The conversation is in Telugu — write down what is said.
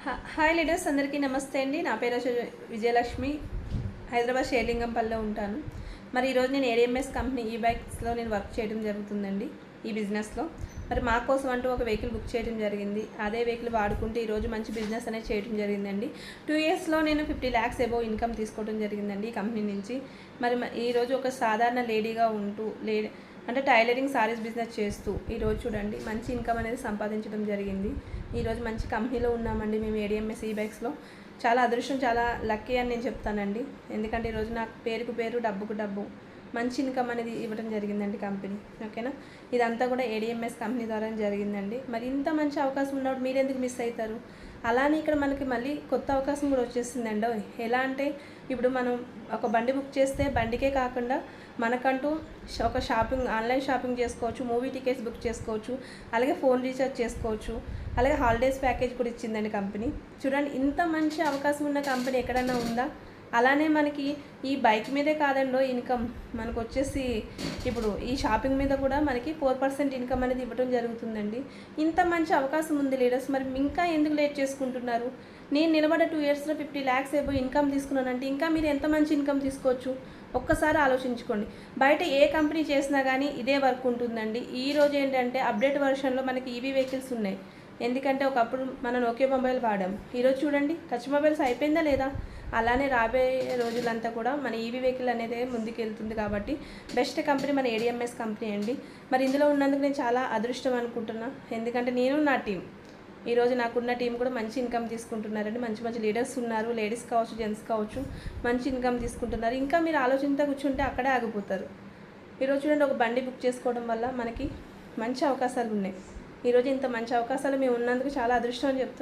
హాయ్ లీడర్స్ అందరికీ నమస్తే అండి. నా పేరు విజయలక్ష్మి. హైదరాబాద్ షేర్లింగంపల్లిలో ఉంటాను. మరి ఈరోజు నేను ఏడిఎంఎస్ కంపెనీ ఈ బైక్స్లో నేను వర్క్ చేయడం జరుగుతుందండి. ఈ బిజినెస్లో మరి మా కోసం అంటూ ఒక వెహికల్ బుక్ చేయడం జరిగింది. అదే వెహికల్ వాడుకుంటూ ఈరోజు మంచి బిజినెస్ అనేది చేయడం జరిగిందండి. 2 ఇయర్స్లో నేను 50 lakhs అబోవ్ ఇన్కమ్ తీసుకోవడం జరిగిందండి ఈ కంపెనీ నుంచి. మరి ఈరోజు ఒక సాధారణ లేడీగా ఉంటూ అంటే టైలరింగ్ సారీస్ బిజినెస్ చేస్తూ ఈరోజు చూడండి మంచి ఇన్కమ్ అనేది సంపాదించడం జరిగింది. ఈరోజు మంచి కంపెనీలో ఉన్నామండి మేము ఏడిఎంఎస్ ఈ బైక్స్లో. చాలా అదృష్టం, చాలా లక్కీ అని నేను చెప్తానండి. ఎందుకంటే ఈరోజు నాకు పేరుకు పేరు, డబ్బుకు డబ్బు, మంచి ఇన్కమ్ అనేది ఇవ్వడం జరిగిందండి కంపెనీ. ఓకేనా, ఇదంతా కూడా ఏడిఎంఎస్ కంపెనీ ద్వారా జరిగిందండి. మరి ఇంత మంచి అవకాశం ఉన్నప్పుడు మీరు ఎందుకు మిస్ అవుతారు? అలానే ఇక్కడ మనకి మళ్ళీ కొత్త అవకాశం కూడా వచ్చేసిందండి. ఎలా అంటే ఇప్పుడు మనం ఒక బండి బుక్ చేస్తే బండికే కాకుండా మనకంటూ ఒక ఆన్లైన్ షాపింగ్ చేసుకోవచ్చు, మూవీ టికెట్స్ బుక్ చేసుకోవచ్చు, అలాగే ఫోన్ రీఛార్జ్ చేసుకోవచ్చు, అలాగే హాలిడేస్ ప్యాకేజ్ కూడా ఇచ్చిందండి కంపెనీ. చూడండి, ఇంత మంచి అవకాశం ఉన్న కంపెనీ ఎక్కడన్నా ఉందా? అలానే మనకి ఈ బైక్ మీదే కాదండో ఇన్కమ్, మనకు వచ్చేసి ఇప్పుడు ఈ షాపింగ్ మీద కూడా మనకి 4% ఇన్కమ్ అనేది ఇవ్వడం జరుగుతుందండి. ఇంత మంచి అవకాశం ఉంది లీడర్స్, మరి ఇంకా ఎందుకు లేట్ చేసుకుంటున్నారు? నేను నిలబడ్డ 2 ఇయర్స్లో 50 lakhs ఏవో ఇన్కమ్ తీసుకున్నానంటే ఇంకా మీరు ఎంత మంచి ఇన్కమ్ తీసుకోవచ్చు ఒక్కసారి ఆలోచించుకోండి. బయట ఏ కంపెనీ చేసినా కానీ ఇదే వర్క్ ఉంటుందండి. ఈరోజు ఏంటంటే అప్డేట్ వర్షన్లో మనకి ఈవీ వెహికల్స్ ఉన్నాయి. ఎందుకంటే ఒకప్పుడు మనం నోకియా మొబైల్ వాడాం, ఈరోజు చూడండి టచ్ మొబైల్స్ అయిపోయిందా లేదా? అలానే రాబోయే రోజులంతా కూడా మన ఈవీ వెహికల్ అనేది ముందుకు వెళ్తుంది. కాబట్టి బెస్ట్ కంపెనీ మన ఏడిఎంఎస్ కంపెనీ అండి. మరి ఇందులో ఉన్నందుకు నేను చాలా అదృష్టం అనుకుంటున్నా. ఎందుకంటే నేను నా టీం ఈరోజు నాకున్న టీం కూడా మంచి ఇన్కమ్ తీసుకుంటున్నారండి. మంచి మంచి లీడర్స్ ఉన్నారు, లేడీస్ కావచ్చు, జెంట్స్ కావచ్చు, మంచి ఇన్కమ్ తీసుకుంటున్నారు. ఇంకా మీరు ఆలోచనతో కూర్చుంటే అక్కడే ఆగిపోతారు. ఈరోజు చూడండి, ఒక బండి బుక్ చేసుకోవడం వల్ల మనకి మంచి అవకాశాలు ఉన్నాయి. ఈరోజు ఇంత మంచి అవకాశాలు మేము ఉన్నందుకు చాలా అదృష్టం అని చెప్తున్నాను.